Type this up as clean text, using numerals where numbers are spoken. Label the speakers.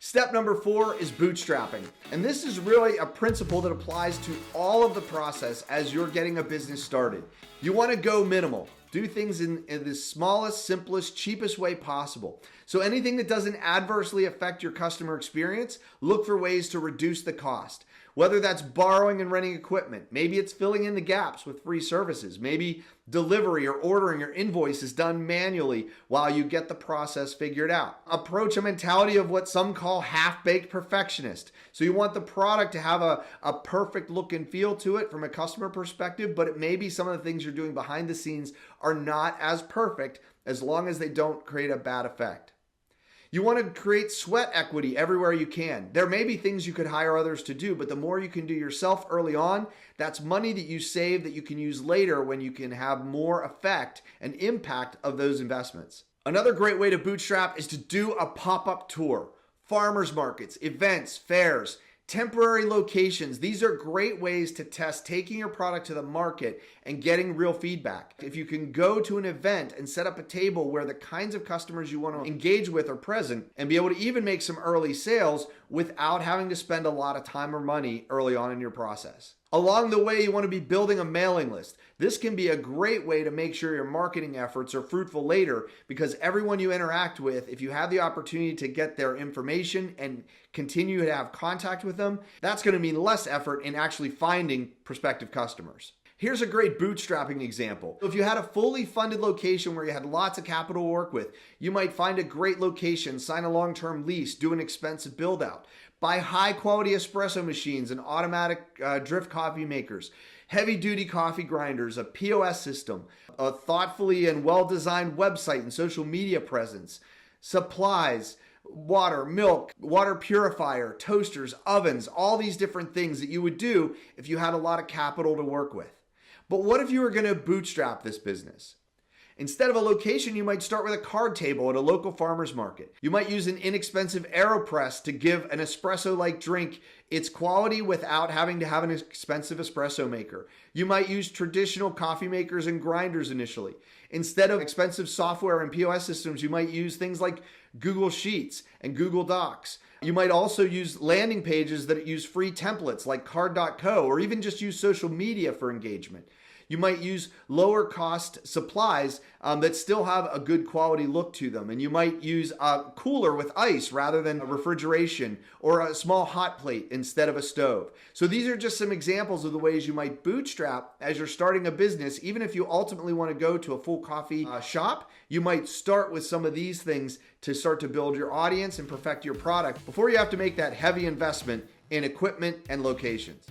Speaker 1: Step number 4 is bootstrapping. And this is really a principle that applies to all of the process as you're getting a business started. You want to go minimal. Do things in the smallest, simplest, cheapest way possible. So anything that doesn't adversely affect your customer experience, look for ways to reduce the cost. Whether that's borrowing and renting equipment, maybe it's filling in the gaps with free services, maybe delivery or ordering or invoice is done manually while you get the process figured out. Approach a mentality of what some call half-baked perfectionist. So you want the product to have a perfect look and feel to it from a customer perspective, but it may be some of the things you're doing behind the scenes are not as perfect as long as they don't create a bad effect. You want to create sweat equity everywhere you can. There may be things you could hire others to do, but the more you can do yourself early on, that's money that you save that you can use later when you can have more effect and impact of those investments. Another great way to bootstrap is to do a pop-up tour. Farmers markets, events, fairs, temporary locations. These are great ways to test taking your product to the market and getting real feedback. If you can go to an event and set up a table where the kinds of customers you want to engage with are present and be able to even make some early sales without having to spend a lot of time or money early on in your process. Along the way, you want to be building a mailing list. This can be a great way to make sure your marketing efforts are fruitful later because everyone you interact with, if you have the opportunity to get their information and continue to have contact with them, that's going to mean less effort in actually finding prospective customers. Here's a great bootstrapping example. If you had a fully funded location where you had lots of capital to work with, you might find a great location, sign a long-term lease, do an expensive build out, buy high-quality espresso machines and automatic drip coffee makers, heavy-duty coffee grinders, a POS system, a thoughtfully and well-designed website and social media presence, supplies, water, milk, water purifier, toasters, ovens, all these different things that you would do if you had a lot of capital to work with. But what if you were going to bootstrap this business? Instead of a location, you might start with a card table at a local farmer's market. You might use an inexpensive AeroPress to give an espresso-like drink its quality without having to have an expensive espresso maker. You might use traditional coffee makers and grinders initially. Instead of expensive software and POS systems, you might use things like Google Sheets and Google Docs. You might also use landing pages that use free templates like card.co or even just use social media for engagement. You might use lower cost supplies that still have a good quality look to them. And you might use a cooler with ice rather than a refrigeration or a small hot plate instead of a stove. So these are just some examples of the ways you might bootstrap as you're starting a business. Even if you ultimately want to go to a full coffee shop, you might start with some of these things to start to build your audience and perfect your product before you have to make that heavy investment in equipment and locations.